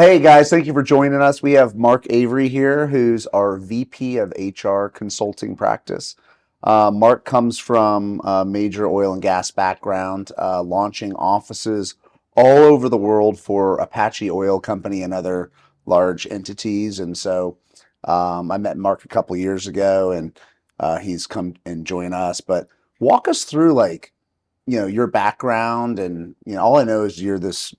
Hey guys, thank you for joining us. We have Mark Avery here, who's our VP of HR consulting practice. Mark comes from a major oil and gas background, launching offices all over the world for Apache Oil Company and other large entities. And so I met Mark a couple years ago, and he's come and joined us. But walk us through, your background, and all I know is you're this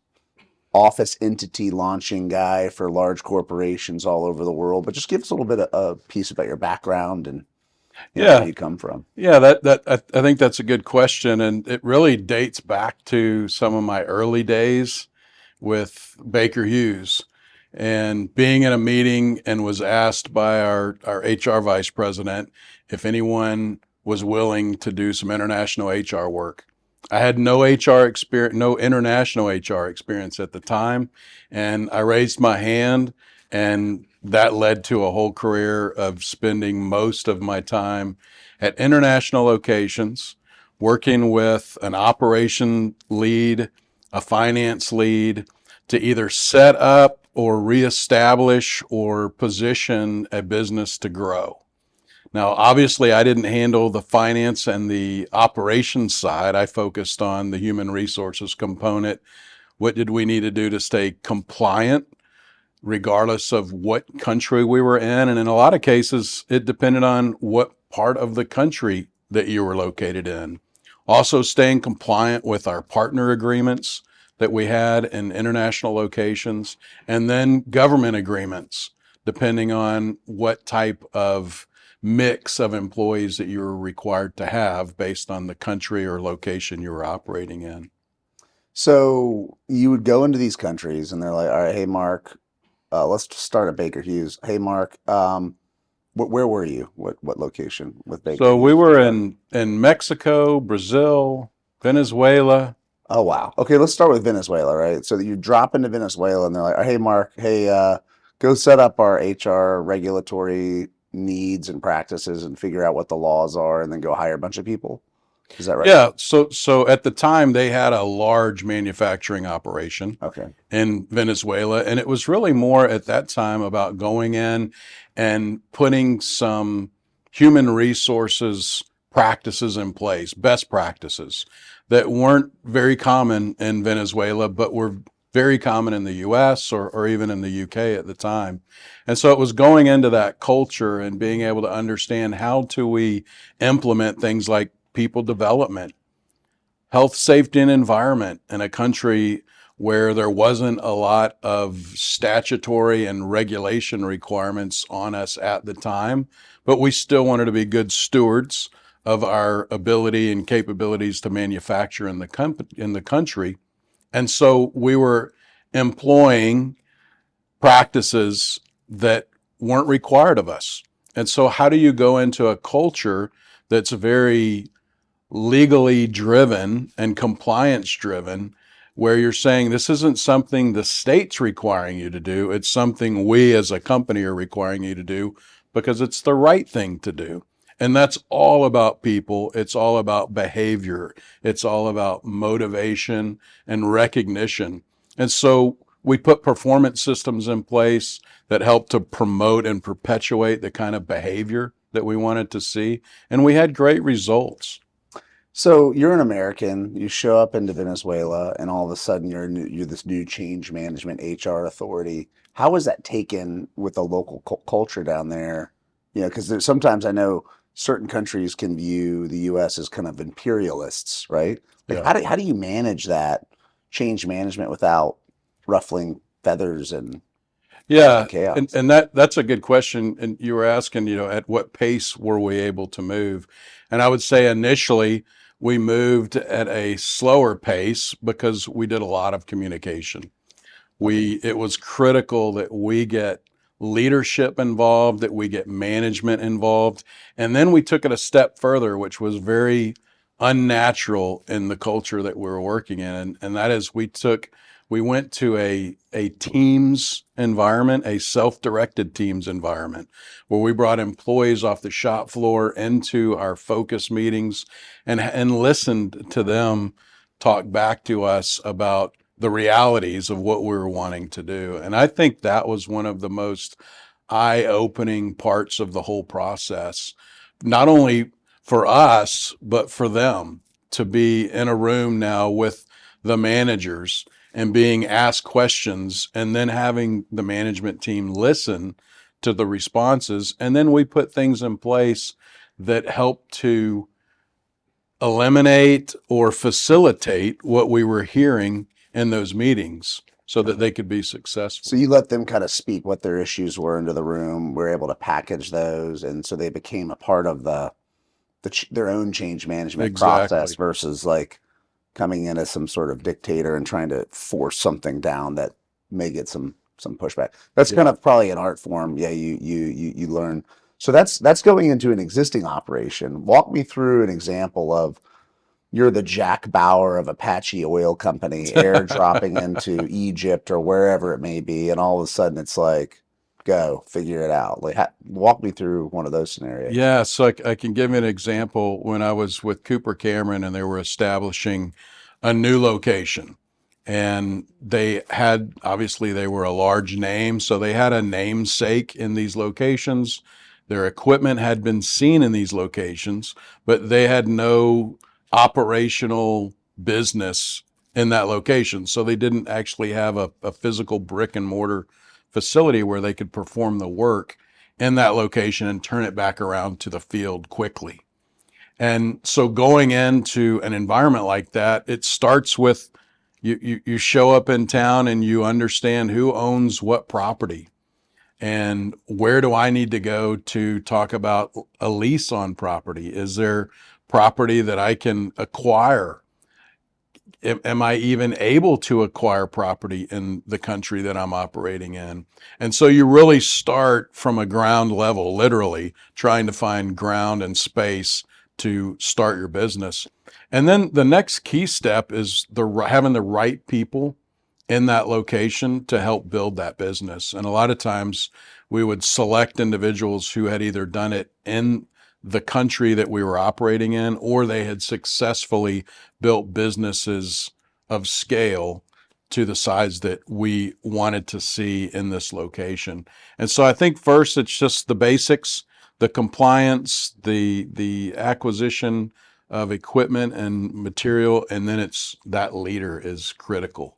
office entity launching guy for large corporations all over the world. But just give us a little bit of a piece about your background and where Yeah, you come from. yeah, I think that's a good question, and it really dates back to some of my early days with Baker Hughes, and being in a meeting and was asked by our HR vice president if anyone was willing to do some international HR work. I had no HR experience, no international HR experience at the time, and I raised my hand, and that led to a whole career of spending most of my time at international locations, working with an operation lead, a finance lead, to either set up or reestablish or position a business to grow. Now, obviously, I didn't handle the finance and the operations side. I focused on the human resources component. What did we need to do to stay compliant, regardless of what country we were in? And in a lot of cases, it depended on what part of the country that you were located in. Also, staying compliant with our partner agreements that we had in international locations, and then government agreements, depending on what type of mix of employees that you were required to have based on the country or location you were operating in. So you would go into these countries and they're like, all right, hey, Mark, let's just start at Baker Hughes. Hey, Mark, where were you? What location with Baker So we Hughes to were start? in Mexico, Brazil, Venezuela. Oh, wow. Okay, let's start with Venezuela, right? So you drop into Venezuela and they're like, hey, Mark, hey, go set up our HR regulatory needs and practices and figure out what the laws are and then go hire a bunch of people. Is that right? Yeah, so at the time they had a large manufacturing operation Okay. in Venezuela, and it was really more at that time about going in and putting some human resources practices in place, best practices that weren't very common in Venezuela, but were very common in the US or even in the UK at the time. And so it was going into that culture and being able to understand how do we implement things like people development, health, safety, and environment in a country where there wasn't a lot of statutory and regulation requirements on us at the time, but we still wanted to be good stewards of our ability and capabilities to manufacture in the country. And so we were employing practices that weren't required of us. And so how do you go into a culture that's very legally driven and compliance driven, where you're saying this isn't something the state's requiring you to do, it's something we as a company are requiring you to do because it's the right thing to do. And that's all about people. It's all about behavior. It's all about motivation and recognition. And so we put performance systems in place that help to promote and perpetuate the kind of behavior that we wanted to see. And we had great results. So you're an American, you show up into Venezuela, and all of a sudden you're this new change management HR authority. How was that taken with the local culture down there? Because there's sometimes I know certain countries can view the U.S. as kind of imperialists, right? Like Yeah. how do you manage that change management without ruffling feathers and causing Yeah, chaos? and that's a good question. And you were asking, at what pace were we able to move? And I would say initially we moved at a slower pace because we did a lot of communication. Okay. It was critical that we get leadership involved, that we get management involved. And then we took it a step further, which was very unnatural in the culture that we were working in. And that is we went to a teams environment, a self-directed teams environment, where we brought employees off the shop floor into our focus meetings and listened to them talk back to us about the realities of what we were wanting to do. And I think that was one of the most eye-opening parts of the whole process, not only for us, but for them to be in a room now with the managers and being asked questions and then having the management team listen to the responses. And then we put things in place that help to eliminate or facilitate what we were hearing in those meetings so that they could be So successful. you let them kind of speak what their issues were into the room. We're able to package those, and so they became a part of their own change management process Exactly. versus like coming in as some sort of dictator and trying to force something down that may get some pushback. That's kind Yeah. of probably an art form. Yeah, you learn. So that's going into an existing operation. Walk me through an example of you're the Jack Bauer of Apache Oil Company, airdropping into Egypt or wherever it may be, and all of a sudden it's like, go figure it out. Like, walk me through one of those scenarios. Yeah, so I can give you an example. When I was with Cooper Cameron and they were establishing a new location, and they had, obviously, they were a large name, so they had a namesake in these locations. Their equipment had been seen in these locations, but they had no operational business in that location. So they didn't actually have a physical brick and mortar facility where they could perform the work in that location and turn it back around to the field quickly. And so going into an environment like that, it starts with you show up in town and you understand who owns what property and where do I need to go to talk about a lease on property? Is there property that I can acquire? Am I even able to acquire property in the country that I'm operating in? And so you really start from a ground level, literally trying to find ground and space to start your business. And then the next key step is having the right people in that location to help build that business. And a lot of times we would select individuals who had either done it in the country that we were operating in, or they had successfully built businesses of scale to the size that we wanted to see in this location. And so I think first it's just the basics, the compliance, the acquisition of equipment and material, and then it's that leader is critical.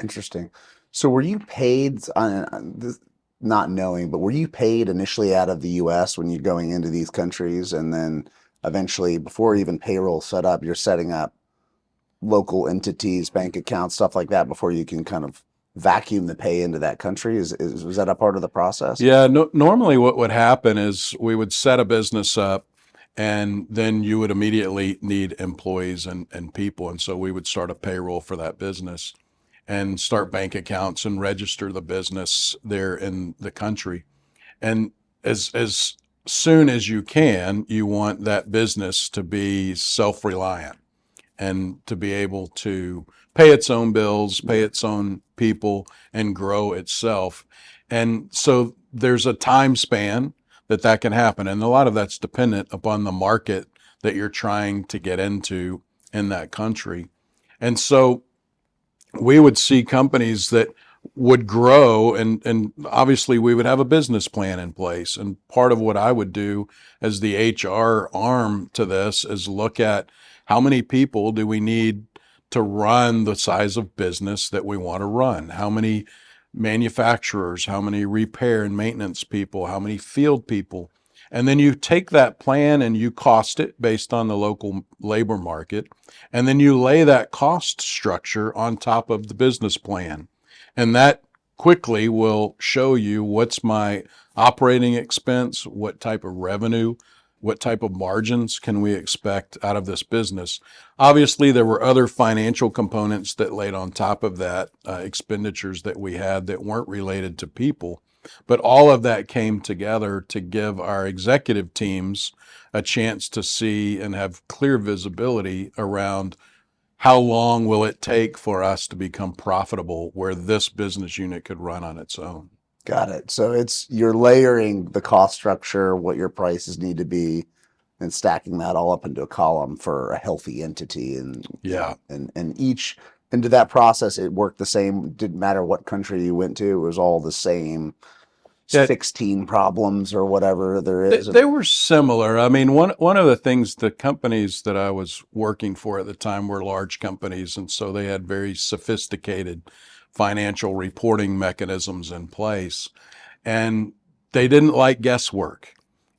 Interesting. So were you paid on this, not knowing, but were you paid initially out of the US when you're going into these countries and then eventually before even payroll set up, you're setting up local entities, bank accounts, stuff like that before you can kind of vacuum the pay into that country? Was that a part of the process? Yeah, no, normally what would happen is we would set a business up and then you would immediately need employees and people. And so we would start a payroll for that business and start bank accounts and register the business there in the country. And as soon as you can, you want that business to be self-reliant and to be able to pay its own bills, pay its own people, and grow itself. And so there's a time span that can happen. And a lot of that's dependent upon the market that you're trying to get into in that country. And so we would see companies that would grow and obviously we would have a business plan in place. And part of what I would do as the HR arm to this is look at how many people do we need to run the size of business that we want to run? How many manufacturers, how many repair and maintenance people, how many field people? And then you take that plan and you cost it based on the local labor market. And then you lay that cost structure on top of the business plan. And that quickly will show you what's my operating expense, what type of revenue, what type of margins can we expect out of this business. Obviously, there were other financial components that laid on top of that, expenditures that we had that weren't related to people. But all of that came together to give our executive teams a chance to see and have clear visibility around how long will it take for us to become profitable where this business unit could run on its own. Got it. So it's you're layering the cost structure, what your prices need to be, and stacking that all up into a column for a healthy entity, and Yeah. each And did that process, it worked the same? Didn't matter what country you went to, it was all the same Yeah, 16 problems or whatever there is. they were similar. I mean, one of the things, the companies that I was working for at the time were large companies, and so they had very sophisticated financial reporting mechanisms in place, and they didn't like guesswork.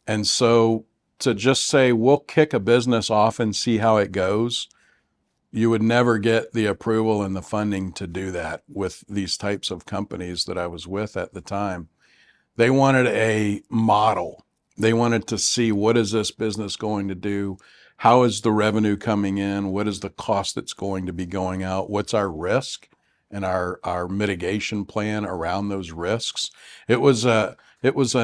And so to just say, we'll kick a business off and see how it goes, you would never get the approval and the funding to do that with these types of companies that I was with at the time. They wanted a model. They wanted to see, what is this business going to do? How is the revenue coming in? What is the cost that's going to be going out? What's our risk and our mitigation plan around those risks? It was a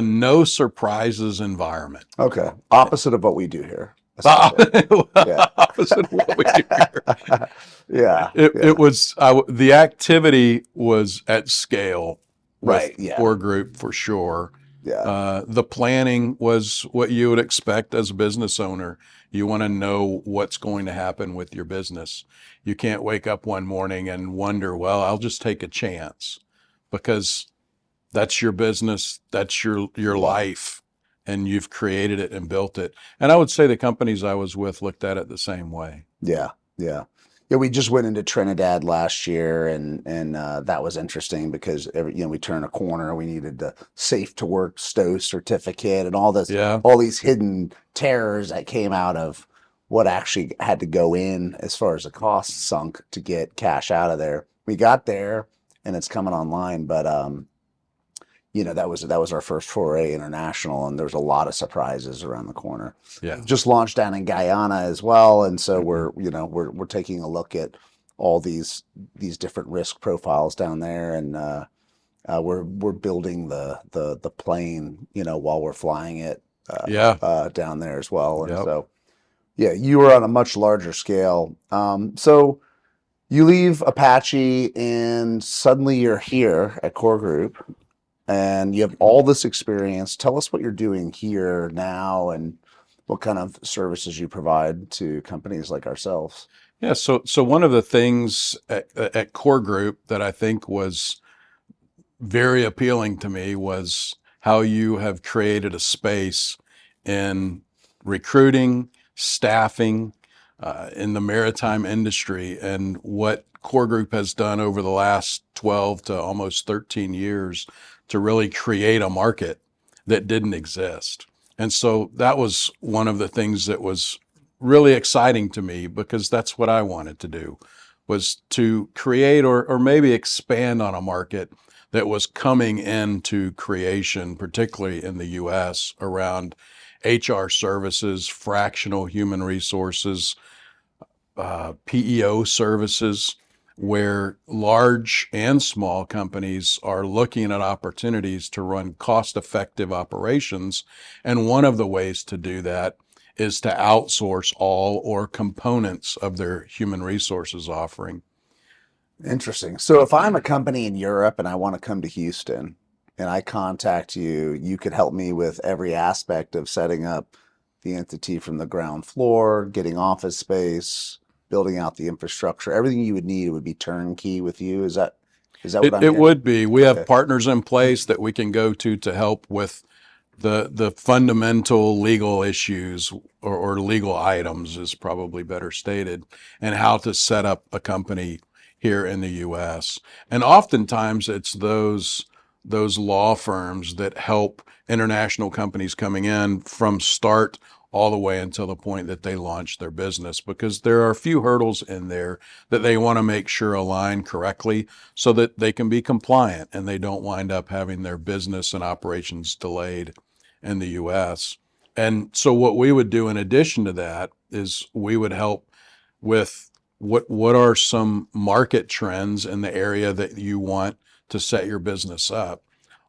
no surprises environment. Okay. Opposite of what we do here, essentially. Yeah. Opposite of what we do here. Yeah. It Yeah. was the activity was at scale with Right. Yeah. core group for sure. Yeah. The planning was what you would expect as a business owner. You want to know what's going to happen with your business. You can't wake up one morning and wonder, well, I'll just take a chance, because that's your business, that's your Yeah. life, and you've created it and built it. And I would say the companies I was with looked at it the same way. Yeah. Yeah. Yeah, we just went into Trinidad last year, and that was interesting because we turn a corner. We needed the safe to work STO certificate and Yeah. all these hidden terrors that came out of what actually had to go in as far as the cost sunk to get cash out of there. We got there, and it's coming online, but that was our first foray international, and there was a lot of surprises around the corner. Yeah. Just launched down in Guyana as well, and so Mhm. we're taking a look at all these different risk profiles down there, and we're building the plane, while we're flying it Yeah. down there as well, and Yep. so yeah, you were on a much larger scale. So you leave Apache, and suddenly you're here at Core Group, and you have all this experience. Tell us what you're doing here now and what kind of services you provide to companies like ourselves. Yeah. So one of the things at Core Group that I think was very appealing to me was how you have created a space in recruiting, staffing, in the maritime industry, and what Core Group has done over the last 12 to almost 13 years to really create a market that didn't exist. And so that was one of the things that was really exciting to me, because that's what I wanted to do, was to create or maybe expand on a market that was coming into creation, particularly in the US, around HR services, fractional human resources, PEO services, where large and small companies are looking at opportunities to run cost effective operations. And one of the ways to do that is to outsource all or components of their human resources offering. Interesting. So if I'm a company in Europe and I want to come to Houston and I contact you, you could help me with every aspect of setting up the entity from the ground floor, getting office space, building out the infrastructure, everything you would need would be turnkey with you. Is that what It, I'm it hearing? would be. We have Okay. partners in place that we can go to help with the fundamental legal issues, or legal items is probably better stated, and how to set up a company here in the US. And oftentimes it's those law firms that help international companies coming in from start all the way until the point that they launch their business, because there are a few hurdles in there that they want to make sure align correctly so that they can be compliant and they don't wind up having their business and operations delayed in the US. And so what we would do in addition to that is we would help with what are some market trends in the area that you want to set your business up.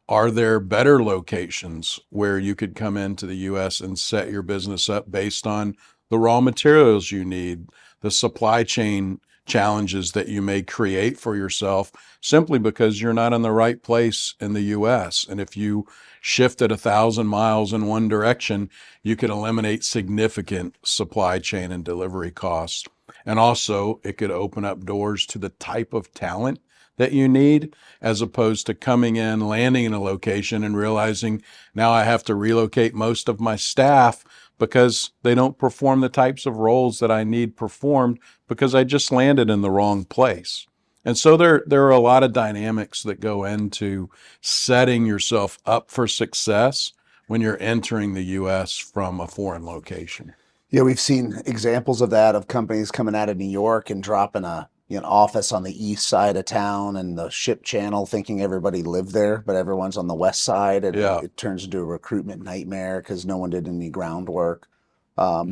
Are there better locations where you could come into the US and set your business up based on the raw materials you need, the supply chain challenges that you may create for yourself simply because you're not in the right place in the US? And if you shifted 1,000 miles in one direction, you could eliminate significant supply chain and delivery costs. And also, it could open up doors to the type of talent that you need, as opposed to coming in, landing in a location and realizing now I have to relocate most of my staff because they don't perform the types of roles that I need performed because I just landed in the wrong place. And so there are a lot of dynamics that go into setting yourself up for success when you're entering the US from a foreign location. Yeah, we've seen examples of that, of companies coming out of New York and dropping a office on the east side of town and the ship channel, thinking everybody lived there, but everyone's on the west side, and Yeah. it turns into a recruitment nightmare because no one did any groundwork.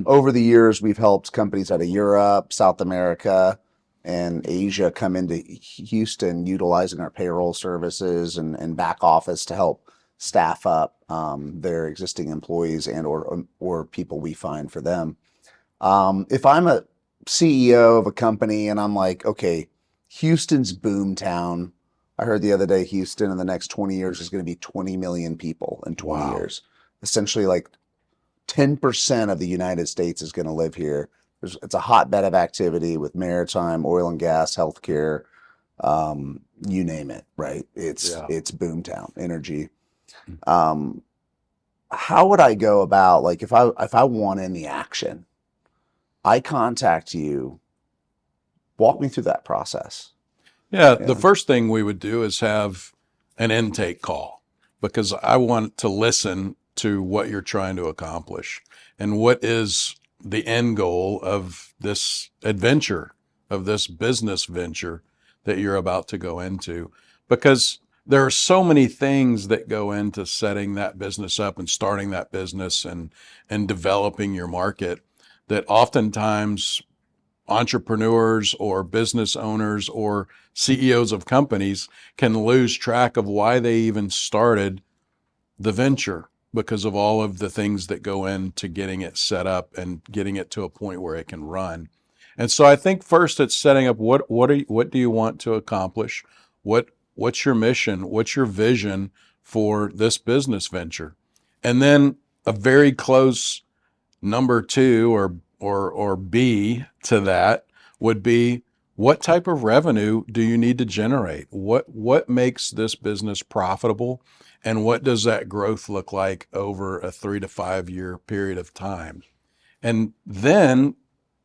Over the years, we've helped companies out of Europe, South America, and Asia come into Houston, utilizing our payroll services and back office to help staff up their existing employees and or people we find for them. If I'm a CEO of a company and I'm like, okay, Houston's boom town. I heard the other day Houston in the next 20 years is going to be 20 million people in 20 Wow. years. Essentially, like 10% of the United States is going to live here. It's a hotbed of activity with maritime, oil and gas, healthcare, you name it, right? Yeah. It's boomtown energy. Um, how would I go about, like, if I want in the action, I contact you, walk me through that process. Yeah, the Yeah. first thing we would do is have an intake call because I want to listen to what you're trying to accomplish and what is the end goal of this adventure, of this business venture that you're about to go into. Because there are so many things that go into setting that business up and starting that business and developing your market that oftentimes entrepreneurs or business owners or CEOs of companies can lose track of why they even started the venture because of all of the things that go into getting it set up and getting it to a point where it can run. And so I think first it's setting up what do you want to accomplish? What's your mission? What's your vision for this business venture? And then a very close number two or B to that would be what type of revenue do you need to generate? What makes this business profitable? And what does that growth look like over a 3 to 5 year period of time? And then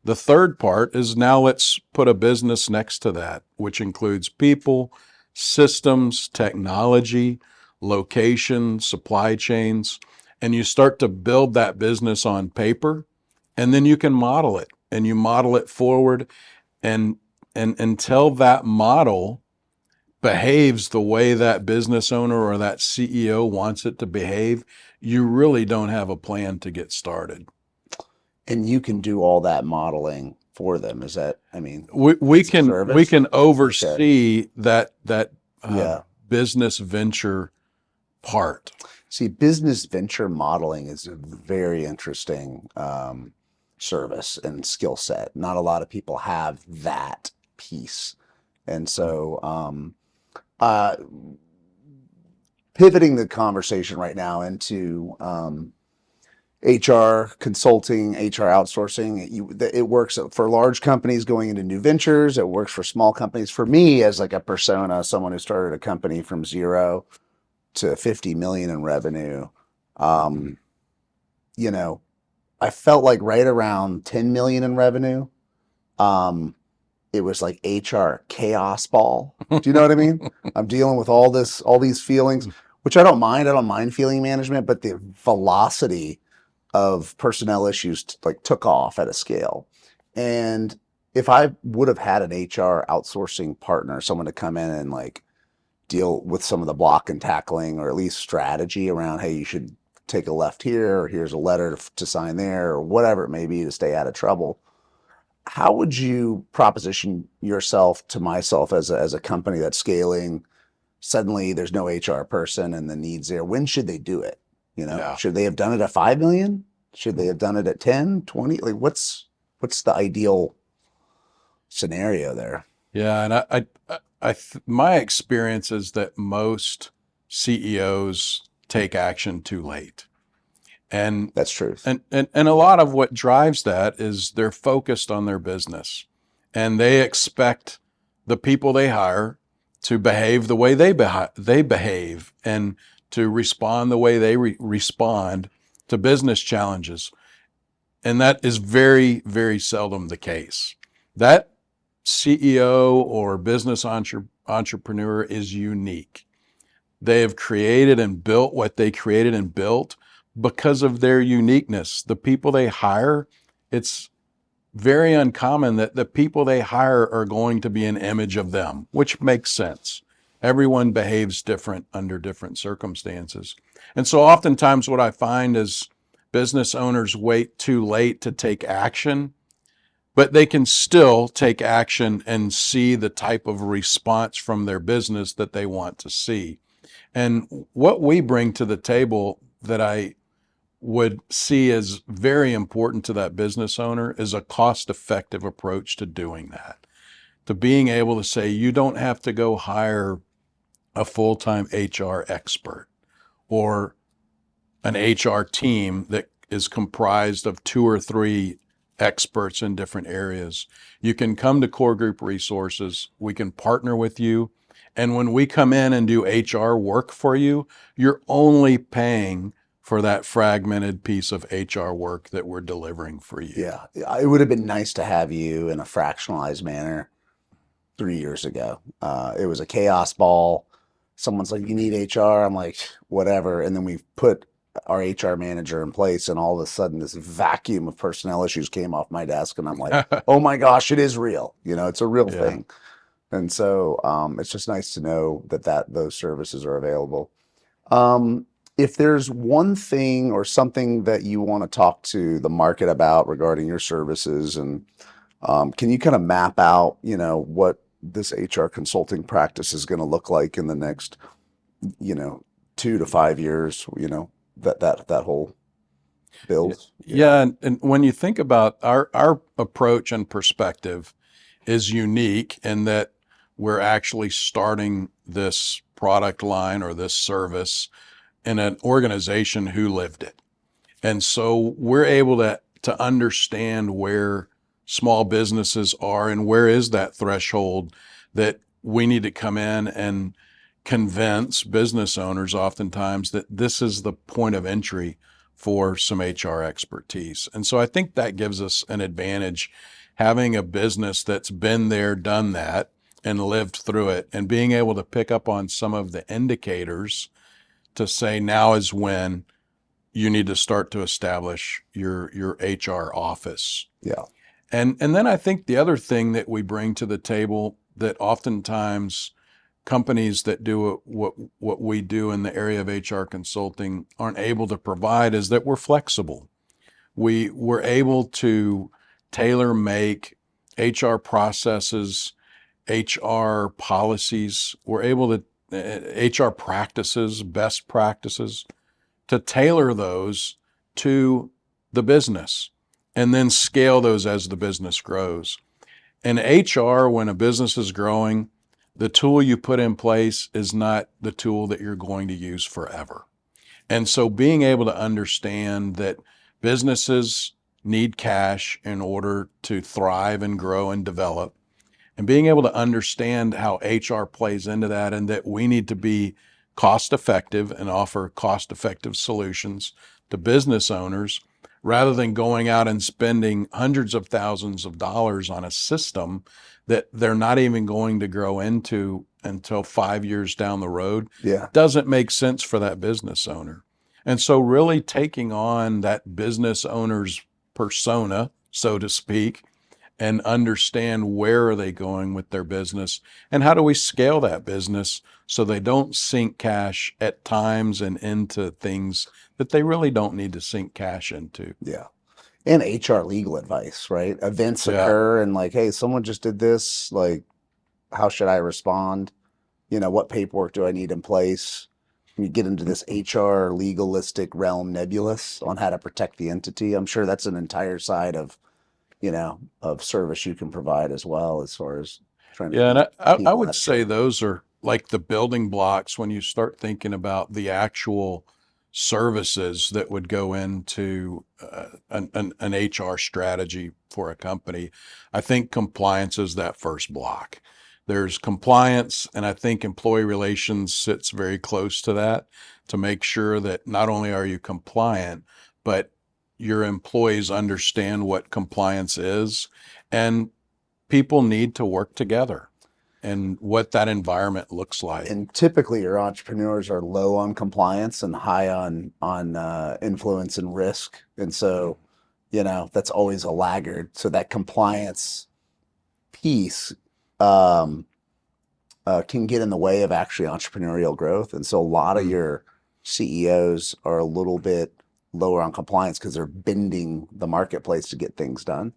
the third part is now let's put a business next to that, which includes people, systems, technology, location, supply chains, and you start to build that business on paper, and then you can model it and you model it forward and until that model behaves the way that business owner or that CEO wants it to behave, you really don't have a plan to get started. And you can do all that modeling for them. Is that, I mean, We it's a can we service? can Okay. oversee that Yeah. business venture part. See, business venture modeling is a very interesting service and skill set. Not a lot of people have that piece. And so, uh, pivoting the conversation right now into HR consulting, HR outsourcing. It works for large companies going into new ventures. It works for small companies. For me, as like a persona, someone who started a company from zero to 50 million in revenue, um, you know, I felt like right around 10 million in revenue, um, it was like HR chaos ball. Do you know what I mean? I'm dealing with all these feelings, which I don't mind. I don't mind feeling management, but the velocity of personnel issues like took off at a scale. And if I would have had an HR outsourcing partner, someone to come in and like deal with some of the block and tackling, or at least strategy around, hey, you should take a left here, or here's a letter to sign there, or whatever it may be to stay out of trouble. How would you proposition yourself to myself as a company that's scaling? Suddenly there's no HR person and the needs there. When should they do it? Yeah. Should they have done it at 5 million? Should they have done it at 10, 20? Like what's the ideal scenario there? Yeah, and my experience is that most CEOs take action too late. And That's truth. and a lot of what drives that is they're focused on their business. and they expect the people they hire to behave the way they behave and to respond the way they respond to business challenges. And that is very, very seldom the case. That CEO or business entrepreneur is unique. They have created and built what they created and built because of their uniqueness. The people they hire, it's very uncommon that the people they hire are going to be an image of them, which makes sense. Everyone behaves different under different circumstances. And so oftentimes what I find is business owners wait too late to take action, but they can still take action and see the type of response from their business that they want to see. And what we bring to the table that I would see as very important to that business owner is a cost-effective approach to doing that. To being able to say, you don't have to go hire a full-time HR expert or an HR team that is comprised of 2 or 3 experts in different areas. You can come to Core Group Resources. We can partner with you. And when we come in and do HR work for you, you're only paying for that fragmented piece of HR work that we're delivering for you. Yeah, it would have been nice to have you in a fractionalized manner 3 years ago. It was a chaos ball. Someone's like, "You need HR." I'm like, "Whatever." And then we put our HR manager in place, and all of a sudden, this vacuum of personnel issues came off my desk, and I'm like, "Oh my gosh, it is real. It's a real Yeah. thing." And so, it's just nice to know that those services are available. Um, if there's one thing or something that you want to talk to the market about regarding your services, and can you kind of map out, what this HR consulting practice is going to look like in the next, you know, 2 to 5 years, that whole build? Yeah. Yeah, and when you think about our approach and perspective is unique in that we're actually starting this product line or this service in an organization who lived it. And so we're able to understand where small businesses are and where is that threshold that we need to come in and convince business owners oftentimes that this is the point of entry for some HR expertise. And so I think that gives us an advantage having a business that's been there, done that, and lived through it, and being able to pick up on some of the indicators to say now is when you need to start to establish your HR office. Yeah. And then I think the other thing that we bring to the table that oftentimes companies that do what we do in the area of HR consulting aren't able to provide is that we're flexible. We're able to tailor make HR processes, HR policies. We're able to HR practices, best practices, to tailor those to the business and then scale those as the business grows. In HR, when a business is growing, the tool you put in place is not the tool that you're going to use forever. And so being able to understand that businesses need cash in order to thrive and grow and develop, and being able to understand how HR plays into that, and that we need to be cost effective and offer cost effective solutions to business owners rather than going out and spending hundreds of thousands of dollars on a system that they're not even going to grow into until 5 years down the road, Yeah. doesn't make sense for that business owner. And so really taking on that business owner's persona, so to speak, and understand where are they going with their business and how do we scale that business so they don't sink cash at times and into things that they really don't need to sink cash into. Yeah. And HR legal advice, right? Events Yeah. occur and like, hey, someone just did this. Like, how should I respond? What paperwork do I need in place? You get into this HR legalistic realm nebulous on how to protect the entity. I'm sure that's an entire side of service you can provide as well, as far as trying to Yeah. And keep I people would out of say trouble. those are like the building blocks when you start thinking about the actual services that would go into an HR strategy for a company. I think compliance is that first block. There's compliance, and I think employee relations sits very close to that to make sure that not only are you compliant, but your employees understand what compliance is, and people need to work together and what that environment looks like. And typically your entrepreneurs are low on compliance and high on influence and risk. And so, that's always a laggard. So that compliance piece um, can get in the way of actually entrepreneurial growth. And so a lot of Mm, your CEOs are a little bit lower on compliance because they're bending the marketplace to get things done.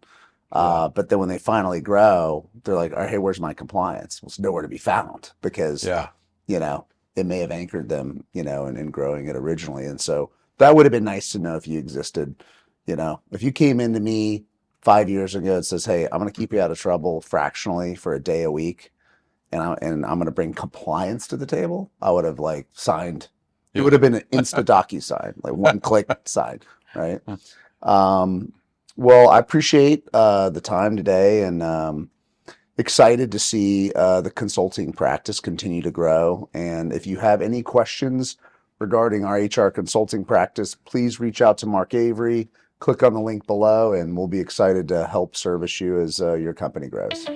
yeah, But then when they finally grow, they're like, "All right, hey, where's my compliance?" Well, it's nowhere to be found because, yeah, you know, it may have anchored them, in growing it originally. And so that would have been nice to know if you existed. If you came into me 5 years ago and says, "Hey, I'm going to keep you out of trouble fractionally for a day a week, and I'm going to bring compliance to the table," I would have like signed. It would yeah. have been an insta docu sign, like one click sign, right? Um, well, I appreciate the time today, and excited to see the consulting practice continue to grow. And if you have any questions regarding our HR consulting practice, please reach out to Mark Avery. Click on the link below, and we'll be excited to help service you as your company grows.